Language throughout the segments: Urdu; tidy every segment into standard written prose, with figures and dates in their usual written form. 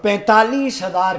45,000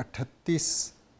38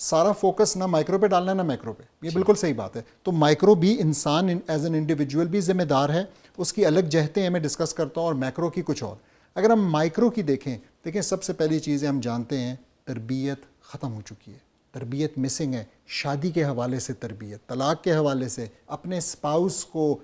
سارا فوکس نہ مائکرو پہ ڈالنا ہے نہ میکرو پہ. یہ بالکل صحیح بات ہے. تو مائکرو بھی انسان ایز این انڈیویجول بھی ذمہ دار ہے, اس کی الگ جہتیں ہیں, میں ڈسکس کرتا ہوں, اور میکرو کی کچھ اور. اگر ہم مائکرو کی دیکھیں سب سے پہلی چیزیں ہم جانتے ہیں, تربیت ختم ہو چکی ہے, تربیت مسنگ ہے. شادی کے حوالے سے تربیت, طلاق کے حوالے سے, اپنے اسپاؤس کو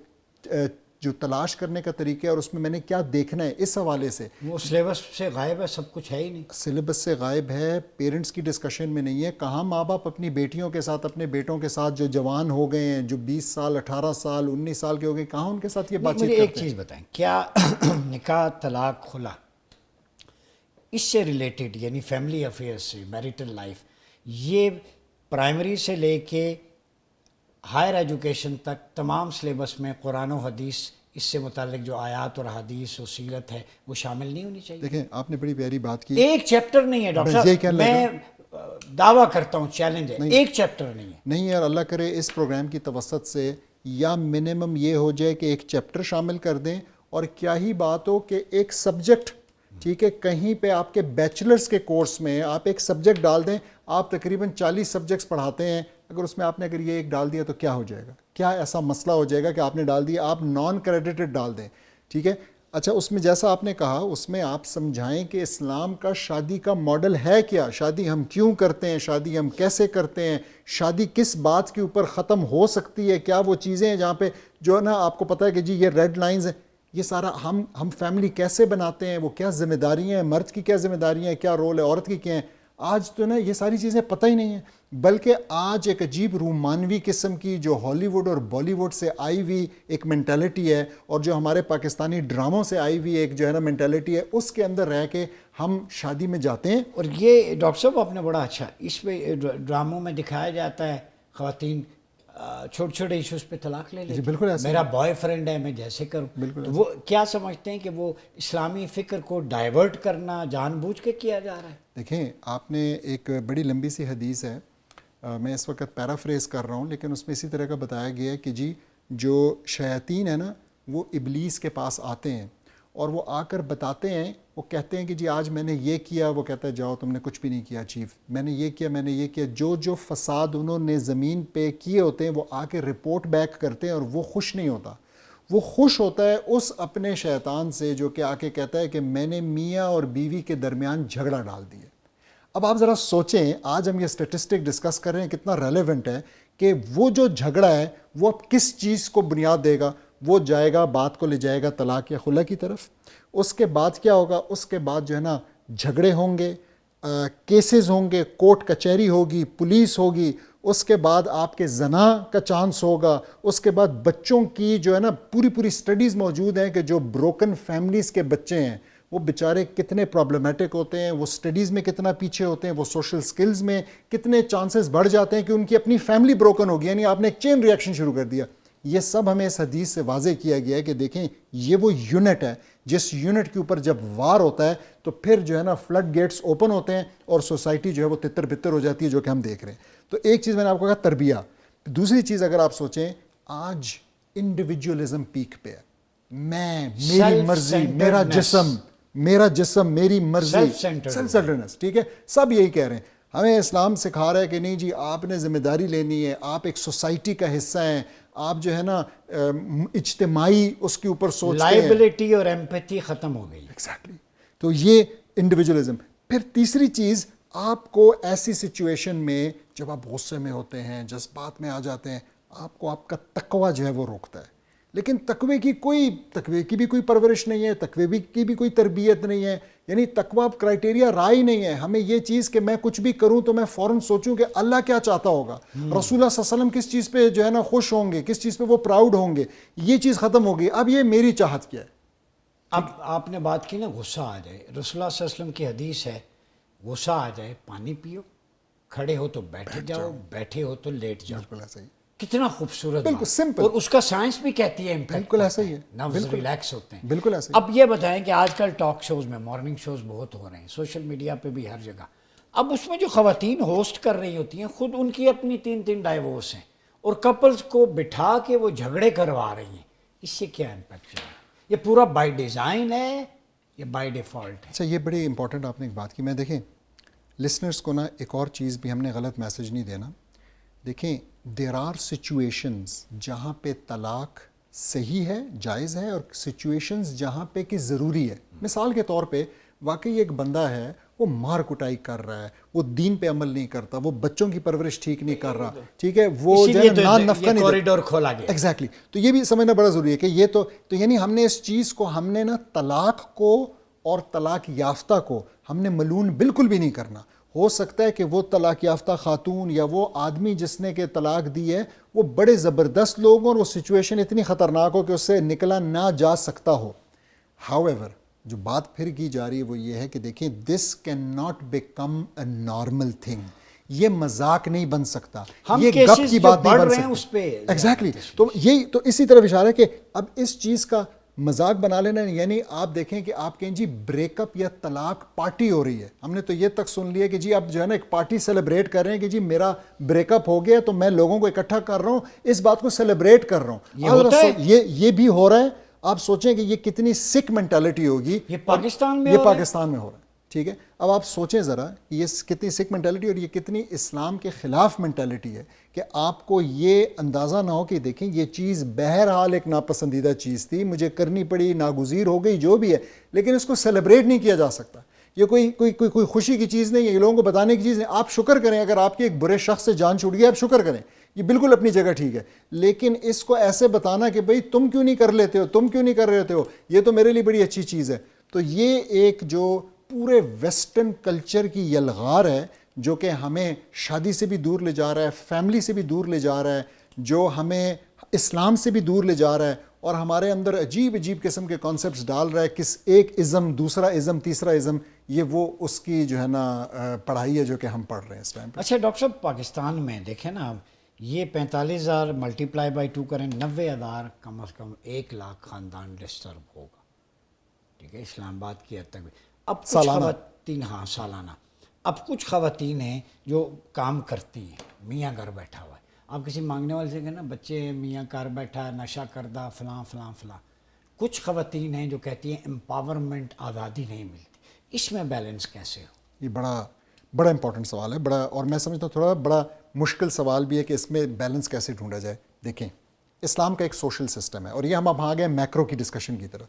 جو تلاش کرنے کا طریقہ ہے اور اس میں میں نے کیا دیکھنا ہے, اس حوالے سے وہ سلیبس سے غائب ہے, سب کچھ ہے ہی نہیں. سلیبس سے غائب ہے, پیرنٹس کی ڈسکشن میں نہیں ہے. کہاں ماں باپ اپنی بیٹیوں کے ساتھ, اپنے بیٹوں کے ساتھ جو جوان ہو گئے ہیں, جو 20 سال 18 سال 19 سال کے ہو گئے, کہاں ان کے ساتھ یہ بات چیت مجھے کرتے ایک چیز بتائیں, کیا نکاح طلاق خلا اس سے ریلیٹڈ, یعنی فیملی افیئرس سے, میریٹل لائف, یہ پرائمری سے لے کے ہائر ایجوکیشن تک تمام سلیبس میں قرآن و حدیث اس سے متعلق جو آیات اور حدیث و سیرت ہے وہ شامل نہیں ہونی چاہیے؟ دیکھیں آپ نے بڑی پیاری بات کی. ایک چیپٹر نہیں ہے ڈاکٹر صاحب, میں دعویٰ کرتا ہوں, چیلنج ہے, ایک چیپٹر نہیں ہے. نہیں یار, اللہ کرے اس پروگرام کی توسط سے یا منیمم یہ ہو جائے کہ ایک چیپٹر شامل کر دیں, اور کیا ہی بات ہو کہ ایک سبجیکٹ, ٹھیک ہے, کہیں پہ آپ کے بیچلرز کے کورس میں آپ ایک سبجیکٹ ڈال دیں. آپ تقریباً 40 سبجیکٹس پڑھاتے ہیں, اگر اس میں آپ نے اگر یہ ایک ڈال دیا تو کیا ہو جائے گا, کیا ایسا مسئلہ ہو جائے گا کہ آپ نے ڈال دیا, آپ نان کریڈیٹڈ ڈال دیں, ٹھیک ہے. اچھا, اس میں جیسا آپ نے کہا اس میں آپ سمجھائیں کہ اسلام کا شادی کا ماڈل ہے کیا, شادی ہم کیوں کرتے ہیں, شادی ہم کیسے کرتے ہیں, شادی کس بات کے اوپر ختم ہو سکتی ہے, کیا وہ چیزیں ہیں جہاں پہ جو ہے نا آپ کو پتہ ہے کہ جی یہ ریڈ لائنز ہیں, یہ سارا ہم فیملی کیسے بناتے ہیں, وہ کیا ذمہ داریاں ہیں, مرد کی کیا ذمہ داریاں ہیں, کیا رول ہے عورت کی کیا ہیں. آج تو نا یہ ساری چیزیں پتہ ہی نہیں ہیں, بلکہ آج ایک عجیب رومانوی قسم کی جو ہالی ووڈ اور بالی ووڈ سے آئی ہوئی ایک مینٹیلٹی ہے, اور جو ہمارے پاکستانی ڈراموں سے آئی ہوئی ایک جو ہے نا مینٹیلٹی ہے, اس کے اندر رہ کے ہم شادی میں جاتے ہیں. اور یہ ڈاکٹر صاحب آپ نے بڑا اچھا, اس پہ ڈراموں میں دکھایا جاتا ہے خواتین چھوٹے چھوٹے ایشوز پہ طلاق لے لیتی, بالکل ایسا میرا بوائے فرینڈ ہے میں جیسے کروں, تو وہ کیا سمجھتے ہیں کہ وہ اسلامی فکر کو ڈائیورٹ کرنا جان بوجھ کے کیا جا رہا ہے؟ دیکھیں آپ نے ایک بڑی لمبی سی حدیث ہے, میں اس وقت پیرافریز کر رہا ہوں, لیکن اس میں اسی طرح کا بتایا گیا ہے کہ جی جو شیاطین ہیں نا وہ ابلیس کے پاس آتے ہیں اور وہ آ کر بتاتے ہیں, وہ کہتے ہیں کہ جی آج میں نے یہ کیا, وہ کہتا ہے جاؤ تم نے کچھ بھی نہیں کیا چیف, میں نے یہ کیا, میں نے یہ کیا. جو فساد انہوں نے زمین پہ کیے ہوتے ہیں وہ آ کے رپورٹ بیک کرتے ہیں, اور وہ خوش نہیں ہوتا, وہ خوش ہوتا ہے اس اپنے شیطان سے جو کہ آ کے کہتا ہے کہ میں نے میاں اور بیوی کے درمیان جھگڑا ڈال دیا. اب آپ ذرا سوچیں, آج ہم یہ اسٹیٹسٹک ڈسکس کر رہے ہیں, کتنا ریلیونٹ ہے کہ وہ جو جھگڑا ہے وہ اب کس چیز کو بنیاد دے گا, وہ جائے گا بات کو لے جائے گا طلاق یا خلا کی طرف. اس کے بعد کیا ہوگا, اس کے بعد جو ہے نا جھگڑے ہوں گے, کیسز ہوں گے, کورٹ کچہری ہوگی, پولیس ہوگی, اس کے بعد آپ کے زنا کا چانس ہوگا, اس کے بعد بچوں کی جو ہے نا پوری سٹڈیز موجود ہیں کہ جو بروکن فیملیز کے بچے ہیں وہ بیچارے کتنے پرابلمیٹک ہوتے ہیں, وہ سٹڈیز میں کتنا پیچھے ہوتے ہیں, وہ سوشل سکلز میں کتنے چانسز بڑھ جاتے ہیں کہ ان کی اپنی فیملی بروکن ہوگی, یعنی آپ نے ایک چین ریئیکشن شروع کر دیا. یہ سب ہمیں اس حدیث سے واضح کیا گیا ہے کہ دیکھیں یہ وہ یونٹ ہے جس یونٹ کے اوپر جب وار ہوتا ہے تو پھر جو ہے نا فلڈ گیٹس اوپن ہوتے ہیں اور سوسائٹی جو ہے وہ تتر بتر ہو جاتی ہے, جو کہ ہم دیکھ رہے ہیں. تو ایک چیز میں نے آپ کو کہا تربیہ. دوسری چیز اگر آپ سوچیں, آج انڈیویجولزم پیک پہ ہے, میں, میری مرضی, میرا جسم میری مرضی, سیلف سینٹرڈنس, ٹھیک ہے, سب یہی کہہ رہے ہیں. ہمیں اسلام سکھا رہا ہے کہ نہیں جی آپ نے ذمہ داری لینی ہے, آپ ایک سوسائٹی کا حصہ ہیں, آپ جو ہے نا اجتماعی اس کے اوپر سوچتے ہیں. لائبلٹی اور ایمپیتھی ختم ہو گئی. ایگزیکٹلی. تو یہ انڈیویجولزم. پھر تیسری چیز, آپ کو ایسی سچویشن میں جب آپ غصے میں ہوتے ہیں, جذبات میں آ جاتے ہیں, آپ کو آپ کا تقوی جو ہے وہ روکتا ہے. لیکن تقوی کی بھی کوئی پرورش نہیں ہے, تقوی کی بھی کوئی تربیت نہیں ہے, یعنی تقوی کرائٹیریا رائے ہی نہیں ہے. ہمیں یہ چیز کہ میں کچھ بھی کروں تو میں فوراً سوچوں کہ اللہ کیا چاہتا ہوگا, رسول اللہ صلی اللہ علیہ وسلم کس چیز پہ جو ہے نا خوش ہوں گے, کس چیز پہ وہ پراؤڈ ہوں گے, یہ چیز ختم ہوگی. اب یہ میری چاہت کیا ہے. اب آپ نے بات کی نا غصہ آ جائے, رسول اللہ صلی اللہ علیہ وسلم کی حدیث ہے غصہ آ جائے پانی پیو, کھڑے ہو تو بیٹھ جاؤ, بیٹھے ہو تو لیٹ جاؤ. بالکل ایسا ہی, کتنا خوبصورت, بالکل سمپل, اور اس کا سائنس بھی کہتی ہے بالکل ایسا ہی ہے, نفس ریلیکس ہوتے ہیں. بالکل ایسا ہی. اب یہ بتائیں کہ آج کل ٹاک شوز میں مارننگ شوز بہت ہو رہے ہیں, سوشل میڈیا پہ بھی ہر جگہ. اب اس میں جو خواتین ہوسٹ کر رہی ہوتی ہیں خود ان کی اپنی 3 ڈائیورس ہیں, اور کپلز کو بٹھا کے وہ جھگڑے کروا رہی ہیں. اس سے کیا امپیکٹ ہے؟ یہ پورا بائی ڈیزائن ہے یا بائی ڈیفالٹ ہے؟ اچھا, یہ بڑی امپورٹنٹ آپ نے ایک بات کی. میں دیکھیں لسنرز کو نا ایک اور چیز بھی ہم نے غلط میسج نہیں دینا. دیکھیں دیر آر سچویشنز جہاں پہ طلاق صحیح ہے, جائز ہے, اور سچویشنز جہاں پہ کہ ضروری ہے. مثال کے طور پہ واقعی ایک بندہ ہے وہ مار کٹائی کر رہا ہے, وہ دین پہ عمل نہیں کرتا, وہ بچوں کی پرورش ٹھیک نہیں کر رہا, ٹھیک ہے, وہ جو ہے نان نفقہ نہیں کوریڈور کھولا گیا. ایگزیکٹلی. تو یہ بھی سمجھنا بڑا ضروری ہے کہ یہ تو یعنی ہم نے اس چیز کو ہم نے نا طلاق کو اور طلاق یافتہ کو ہم نے ملون بالکل بھی نہیں کرنا. ہو سکتا ہے کہ وہ طلاق یافتہ خاتون یا وہ آدمی جس نے کہ طلاق دی ہے وہ بڑے زبردست لوگ ہوں اور وہ سچویشن اتنی خطرناک ہو کہ اس سے نکلا نہ جا سکتا ہو. ہاؤ ایور جو بات پھر کی جا رہی ہے وہ یہ ہے کہ دیکھیں this can not become a normal thing. یہ مذاق نہیں بن سکتا, یہ گپ کی بات نہیں بن سکتی. اس پہ ایگزیکٹلی. تو یہی تو اسی طرف اشارہ ہے کہ اب اس چیز کا مذاق بنا لینا, یعنی آپ دیکھیں کہ آپ کہیں جی بریک اپ یا طلاق پارٹی ہو رہی ہے. ہم نے تو یہ تک سن لیا کہ جی آپ جو ہے نا ایک پارٹی سیلیبریٹ کر رہے ہیں کہ جی میرا بریک اپ ہو گیا تو میں لوگوں کو اکٹھا کر رہا ہوں, اس بات کو سیلیبریٹ کر رہا ہوں. یہ بھی ہو رہا ہے. آپ سوچیں کہ یہ کتنی سک مینٹالٹی ہوگی. یہ پاکستان میں ہو رہا ہے. ٹھیک ہے, اب آپ سوچیں ذرا یہ کتنی سک مینٹالٹی اور یہ کتنی اسلام کے خلاف مینٹالٹی ہے کہ آپ کو یہ اندازہ نہ ہو کہ دیکھیں یہ چیز بہرحال ایک ناپسندیدہ چیز تھی, مجھے کرنی پڑی, ناگزیر ہو گئی, جو بھی ہے, لیکن اس کو سیلیبریٹ نہیں کیا جا سکتا. یہ کوئی خوشی کی چیز نہیں ہے, یہ لوگوں کو بتانے کی چیز نہیں. آپ شکر کریں اگر آپ کے ایک برے شخص سے جان چھوٹ گئی, آپ شکر کریں, یہ بالکل اپنی جگہ ٹھیک ہے. لیکن اس کو ایسے بتانا کہ بھئی تم کیوں نہیں کر لیتے ہو, تم کیوں نہیں کر رہے ہو, یہ تو میرے لیے بڑی اچھی چیز ہے. تو یہ ایک جو پورے ویسٹرن کلچر کی یلغار ہے جو کہ ہمیں شادی سے بھی دور لے جا رہا ہے, فیملی سے بھی دور لے جا رہا ہے, جو ہمیں اسلام سے بھی دور لے جا رہا ہے, اور ہمارے اندر عجیب عجیب قسم کے کانسیپٹس ڈال رہا ہے. کس ایک ازم, دوسرا ازم, تیسرا ازم, یہ وہ اس کی جو ہے نا پڑھائی ہے جو کہ ہم پڑھ رہے ہیں اس ٹائم پہ. اچھا ڈاکٹر صاحب, پاکستان میں دیکھیں نا, یہ 45,000 ملٹیپلائی بائی 2 کریں, 90,000 کم از کم 1 لاکھ خاندان ڈسٹرب ہوگا. ٹھیک ہے, اسلام آباد کی حد تک بھی. اب کچھ خواتین, ہاں سالانہ, اب کچھ خواتین ہیں جو کام کرتی ہیں, میاں گھر بیٹھا ہوا ہے. آپ کسی مانگنے والے سے کہیں نا بچے میاں گھر بیٹھا ہے, نشہ کردہ, فلاں فلاں فلاں. کچھ خواتین ہیں جو کہتی ہیں امپاورمنٹ, آزادی نہیں ملتی. اس میں بیلنس کیسے ہو؟ یہ بڑا امپورٹنٹ سوال ہے, بڑا, اور میں سمجھتا ہوں تھوڑا بڑا مشکل سوال بھی ہے کہ اس میں بیلنس کیسے ڈھونڈا جائے. دیکھیں اسلام کا ایک سوشل سسٹم ہے, اور یہ ہم اب آ گئے میکرو کی ڈسکشن کی طرف.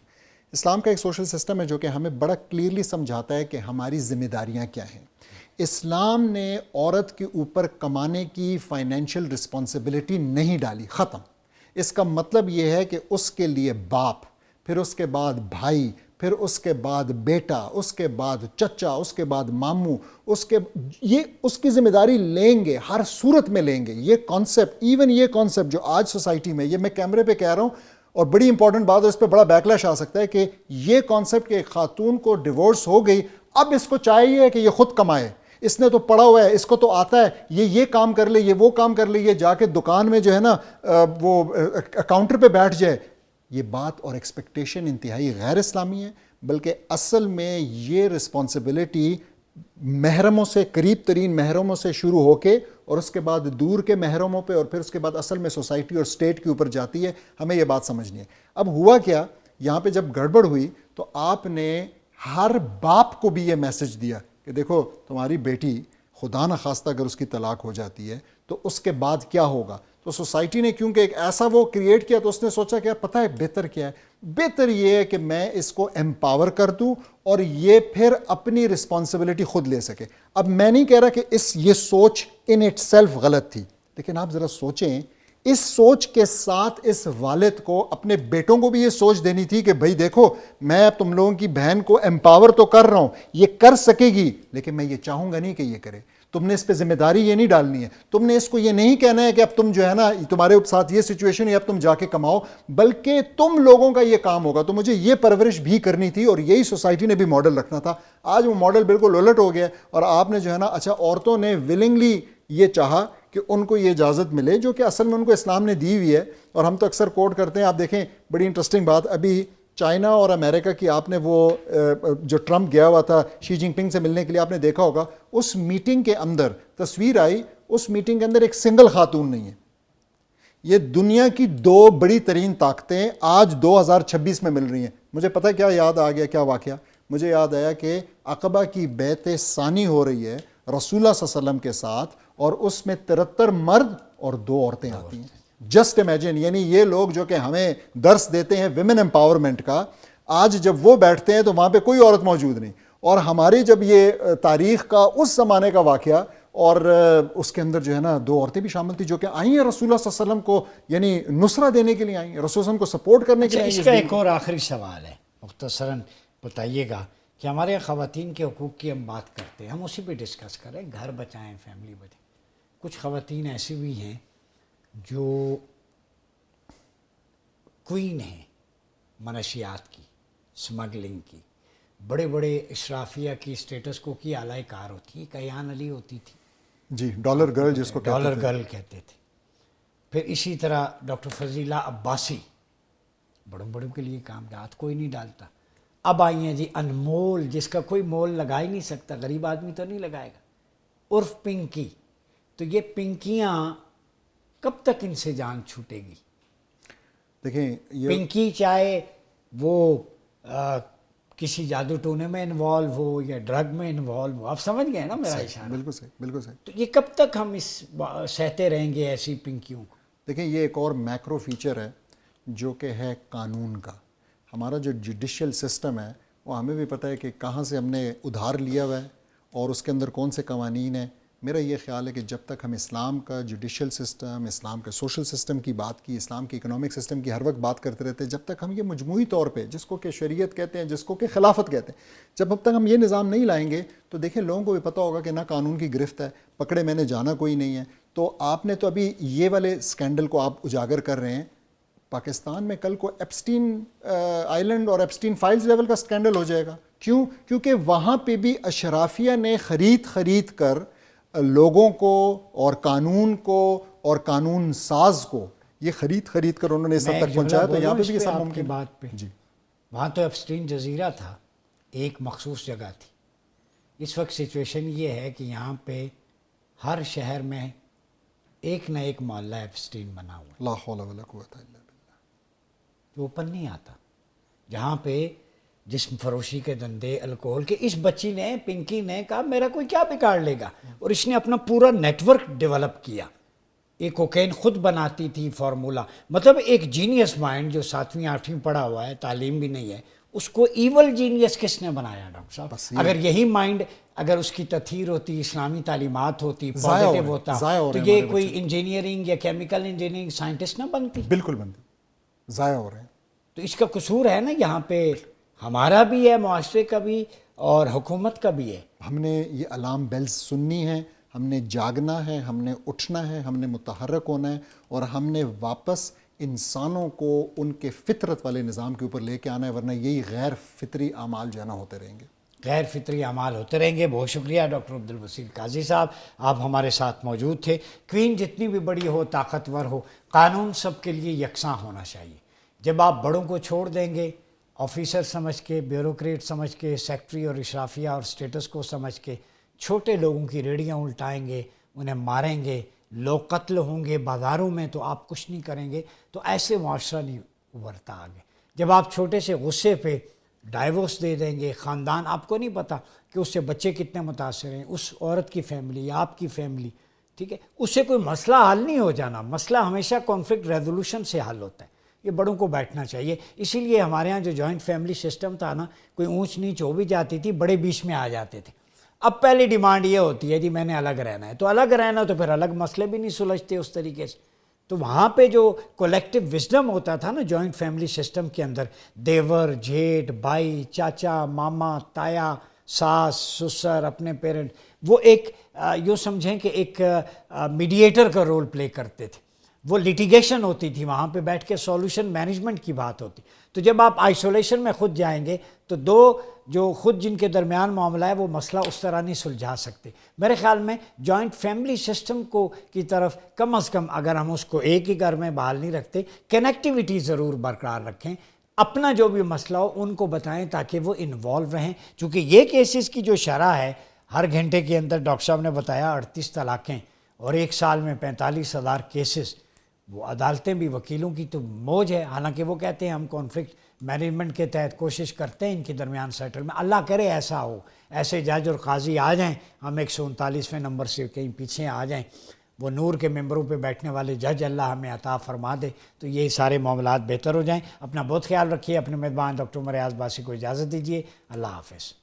اسلام کا ایک سوشل سسٹم ہے جو کہ ہمیں بڑا کلیئرلی سمجھاتا ہے کہ ہماری ذمہ داریاں کیا ہیں. اسلام نے عورت کے اوپر کمانے کی فائنینشیل رسپانسبلٹی نہیں ڈالی, ختم. اس کا مطلب یہ ہے کہ اس کے لیے باپ, پھر اس کے بعد بھائی, پھر اس کے بعد بیٹا, اس کے بعد چچا, اس کے بعد ماموں, یہ اس کی ذمہ داری لیں گے, ہر صورت میں لیں گے. یہ کانسیپٹ, ایون یہ کانسیپٹ جو آج سوسائٹی میں, یہ میں کیمرے پہ کہہ رہا ہوں اور بڑی امپورٹنٹ بات ہے, اس پہ بڑا بیکلیش آ سکتا ہے کہ یہ کانسیپٹ کہ ایک خاتون کو ڈیورس ہو گئی, اب اس کو چاہیے کہ یہ خود کمائے, اس نے تو پڑھا ہوا ہے, اس کو تو آتا ہے, یہ کام کر لے, یہ وہ کام کر لے, یہ جا کے دکان میں جو ہے نا وہ کاؤنٹر پہ بیٹھ جائے. یہ بات اور ایکسپیکٹیشن انتہائی غیر اسلامی ہے. بلکہ اصل میں یہ رسپانسبلٹی محرموں سے, قریب ترین محرموں سے شروع ہو کے اور اس کے بعد دور کے محرموں پہ اور پھر اس کے بعد اصل میں سوسائٹی اور اسٹیٹ کے اوپر جاتی ہے. ہمیں یہ بات سمجھنی ہے. اب ہوا کیا, یہاں پہ جب گڑبڑ ہوئی تو آپ نے ہر باپ کو بھی یہ میسج دیا کہ دیکھو تمہاری بیٹی خدا نخواستہ اگر اس کی طلاق ہو جاتی ہے تو اس کے بعد کیا ہوگا. تو سوسائٹی نے کیونکہ ایک ایسا وہ کریٹ کیا تو اس نے سوچا کہ پتہ ہے بہتر کیا ہے, بہتر یہ ہے کہ میں اس کو ایمپاور کر دوں اور یہ پھر اپنی رسپانسبلٹی خود لے سکے. اب میں نہیں کہہ رہا کہ یہ سوچ ان اٹ سیلف غلط تھی, لیکن آپ ذرا سوچیں اس سوچ کے ساتھ اس والد کو اپنے بیٹوں کو بھی یہ سوچ دینی تھی کہ بھائی دیکھو میں اب تم لوگوں کی بہن کو ایمپاور تو کر رہا ہوں, یہ کر سکے گی, لیکن میں یہ چاہوں گا نہیں کہ یہ کرے. تم نے اس پہ ذمہ داری یہ نہیں ڈالنی ہے, تم نے اس کو یہ نہیں کہنا ہے کہ اب تم جو ہے نا تمہارے ساتھ یہ سچویشن ہے اب تم جا کے کماؤ, بلکہ تم لوگوں کا یہ کام ہوگا. تو مجھے یہ پرورش بھی کرنی تھی اور یہی سوسائٹی نے بھی ماڈل رکھنا تھا. آج وہ ماڈل بالکل الٹ ہو گیا اور آپ نے جو ہے نا, اچھا عورتوں نے ولنگلی یہ چاہا کہ ان کو یہ اجازت ملے جو کہ اصل میں ان کو اسلام نے دی ہوئی ہے. اور ہم تو اکثر کوٹ کرتے ہیں, آپ دیکھیں بڑی انٹرسٹنگ بات, ابھی چائنا اور امریکہ کی آپ نے وہ جو ٹرمپ گیا ہوا تھا شی جن پنگ سے ملنے کے لیے, آپ نے دیکھا ہوگا اس میٹنگ کے اندر تصویر آئی, اس میٹنگ کے اندر ایک سنگل خاتون نہیں ہے. یہ دنیا کی 2 بڑی ترین طاقتیں آج 2026 میں مل رہی ہیں. مجھے پتہ کیا یاد آ گیا, کیا واقعہ مجھے یاد آیا کہ عقبہ کی بیعت ثانی ہو رہی ہے, رسول اللہ صلی اللہ علیہ وسلم کے ساتھ اور اس میں 73 مرد اور 2 عورتیں آتی ہیں. جسٹ امیجن, یعنی یہ لوگ جو کہ ہمیں درس دیتے ہیں ویمن امپاورمنٹ کا, آج جب وہ بیٹھتے ہیں تو وہاں پہ کوئی عورت موجود نہیں. اور ہماری جب یہ تاریخ کا اس زمانے کا واقعہ, اور اس کے اندر جو ہے نا 2 عورتیں بھی شامل تھیں جو کہ آئی ہیں رسول اللہ صلی اللہ علیہ وسلم کو یعنی نصرہ دینے کے لیے آئی ہیں, رسول اللہ صلی اللہ علیہ وسلم کو سپورٹ کرنے کے لیے آئی ہیں. اس کا ایک اور آخری سوال ہے, مختصراً بتائیے گا کہ ہمارے خواتین کے حقوق کی ہم بات کرتے ہیں, ہم اسی پہ ڈسکس کریں, گھر بچائیں, فیملی بچائیں. کچھ خواتین ایسی بھی ہیں جو کوئین ہیں منشیات کی, سمگلنگ کی, بڑے بڑے اشرافیہ کی اسٹیٹس کو کی اعلی کار ہوتی, کیان علی ہوتی تھی جی, ڈالر گرل جس کو ڈالر گرل کہتے تھے. پھر اسی طرح ڈاکٹر فضیلہ عباسی, بڑوں بڑوں کے لیے کام ہاتھ کوئی نہیں ڈالتا. اب آئی ہیں جی انمول, جس کا کوئی مول لگا ہی نہیں سکتا, غریب آدمی تو نہیں لگائے گا, عرف پنکی. تو یہ پنکیاں کب تک ان سے جان چھوٹے گی؟ دیکھیں یہ پنکی چاہے وہ کسی جادو ٹونے میں انوالو ہو یا ڈرگ میں انوالو ہو, آپ سمجھ گئے نا میرا اشارہ. بالکل صحیح, بالکل صحیح. تو یہ کب تک ہم اس سہتے رہیں گے ایسی پنکیوں کو؟ دیکھیں یہ ایک اور میکرو فیچر ہے جو کہ ہے قانون کا. ہمارا جو جوڈیشل سسٹم ہے وہ ہمیں بھی پتہ ہے کہ کہاں سے ہم نے ادھار لیا ہوا ہے اور اس کے اندر کون سے قوانین ہیں. میرا یہ خیال ہے کہ جب تک ہم اسلام کا جوڈیشل سسٹم, اسلام کے سوشل سسٹم کی بات کی, اسلام کی اکنامک سسٹم کی ہر وقت بات کرتے رہتے ہیں, جب تک ہم یہ مجموعی طور پہ جس کو کہ شریعت کہتے ہیں, جس کو کہ خلافت کہتے ہیں, جب تک ہم یہ نظام نہیں لائیں گے تو دیکھیں لوگوں کو بھی پتہ ہوگا کہ نہ قانون کی گرفت ہے, پکڑے میں نے جانا کوئی نہیں ہے. تو آپ نے تو ابھی یہ والے اسکینڈل کو آپ اجاگر کر رہے ہیں, پاکستان میں کل کو ایپسٹین آئیلینڈ اور ایپسٹین فائلز لیول کا اسکینڈل ہو جائے گا. کیوں؟ کیونکہ وہاں پہ بھی اشرافیہ نے خرید کر لوگوں کو اور قانون کو اور قانون ساز کو یہ خرید کر انہوں نے اس حد تک پہنچایا. تو یہاں پہ بھی یہ سب ممکن بات پہ جی. وہاں تو ایپسٹین جزیرہ تھا, ایک مخصوص جگہ تھی. اس وقت سچویشن یہ ہے کہ یہاں پہ ہر شہر میں ایک نہ ایک محلہ ایپسٹین بنا ہوا ہے, لا حول ولا قوت الا باللہ, جو اوپن نہیں آتا, جہاں پہ جسم فروشی کے دندے, الکوہل کے. اس بچی نے, پنکی نے کہا میرا کوئی کیا بگاڑ لے گا, اور اس نے اپنا پورا نیٹ ورک ڈیولپ کیا. ایک کوکین خود بناتی تھی فارمولا, مطلب ایک جینیس مائنڈ جو 7ویں 8ویں پڑھا ہوا ہے, تعلیم بھی نہیں ہے, اس کو ایول جینیس کس نے بنایا ڈاکٹر صاحب؟ اگر یہی مائنڈ اگر اس کی تطہیر ہوتی, اسلامی تعلیمات ہوتی, پازیٹیو ہوتا, تو یہ کوئی انجینئرنگ یا کیمیکل انجینئرنگ سائنٹسٹ نہ بنتی. بالکل بنتی, ضائع ہو رہے ہیں. تو اس کا قصور ہے نا یہاں پہ, ہمارا بھی ہے, معاشرے کا بھی اور حکومت کا بھی ہے. ہم نے یہ الارم بیلز سننی ہے, ہم نے جاگنا ہے, ہم نے اٹھنا ہے, ہم نے متحرک ہونا ہے, اور ہم نے واپس انسانوں کو ان کے فطرت والے نظام کے اوپر لے کے آنا ہے, ورنہ یہی غیر فطری اعمال جو ہے نا ہوتے رہیں گے, غیر فطری اعمال ہوتے رہیں گے. بہت شکریہ ڈاکٹر عبدالبصیر قاضی صاحب, آپ ہمارے ساتھ موجود تھے. کوئین جتنی بھی بڑی ہو, طاقتور ہو, قانون سب کے لیے یکساں ہونا چاہیے. جب آپ بڑوں کو چھوڑ دیں گے, آفیسر سمجھ کے, بیوروکریٹ سمجھ کے, سیکٹری اور اشرافیہ اور سٹیٹس کو سمجھ کے چھوٹے لوگوں کی ریڑیاں الٹائیں گے, انہیں ماریں گے, لوگ قتل ہوں گے بازاروں میں, تو آپ کچھ نہیں کریں گے, تو ایسے معاشرہ نہیں ابھرتا آگے. جب آپ چھوٹے سے غصے پہ ڈائیورس دے دیں گے, خاندان, آپ کو نہیں پتہ کہ اس سے بچے کتنے متاثر ہیں, اس عورت کی فیملی یا آپ کی فیملی, ٹھیک ہے, اس سے کوئی مسئلہ حل نہیں ہو جانا. مسئلہ ہمیشہ کانفلکٹ ریزولوشن سے حل ہوتا ہے. یہ بڑوں کو بیٹھنا چاہیے. اسی لیے ہمارے ہاں جو جوائنٹ فیملی سسٹم تھا نا, کوئی اونچ نیچ ہو بھی جاتی تھی, بڑے بیچ میں آ جاتے تھے. اب پہلی ڈیمانڈ یہ ہوتی ہے جی میں نے الگ رہنا ہے, تو الگ رہنا, تو پھر الگ مسئلے بھی نہیں سلجھتے اس طریقے سے. تو وہاں پہ جو کولیکٹیو وزڈم ہوتا تھا نا جوائنٹ فیملی سسٹم کے اندر, دیور, جیٹھ, بھائی, چاچا, ماما, تایا, ساس, سسر, اپنے پیرنٹ, وہ ایک یوں سمجھیں کہ ایک میڈیٹر کا رول پلے کرتے تھے. وہ لیٹیگیشن ہوتی تھی, وہاں پہ بیٹھ کے سولوشن مینجمنٹ کی بات ہوتی. تو جب آپ آئسولیشن میں خود جائیں گے تو دو جو خود جن کے درمیان معاملہ ہے وہ مسئلہ اس طرح نہیں سلجھا سکتے. میرے خیال میں جوائنٹ فیملی سسٹم کو کی طرف کم از کم, اگر ہم اس کو ایک ہی گھر میں بحال نہیں رکھتے, کنیکٹیویٹی ضرور برقرار رکھیں, اپنا جو بھی مسئلہ ہو ان کو بتائیں تاکہ وہ انوالو رہیں. چونکہ یہ کیسز کی جو شرح ہے, ہر گھنٹے کے اندر ڈاکٹر صاحب نے بتایا 38 طلاقیں اور ایک سال میں 45,000 کیسز, وہ عدالتیں بھی وکیلوں کی تو موج ہے، حالانکہ وہ کہتے ہیں ہم کانفلکٹ مینجمنٹ کے تحت کوشش کرتے ہیں ان کے درمیان سیٹل میں. اللہ کرے ایسا ہو، ایسے جج اور قاضی آ جائیں، ہم 139ویں نمبر سے کہیں پیچھے آ جائیں، وہ نور کے ممبروں پہ بیٹھنے والے جج اللہ ہمیں عطا فرما دے تو یہ سارے معاملات بہتر ہو جائیں. اپنا بہت خیال رکھیے. اپنے میزبان ڈاکٹر عمر ایاز باسی کو اجازت دیجیے. اللہ حافظ.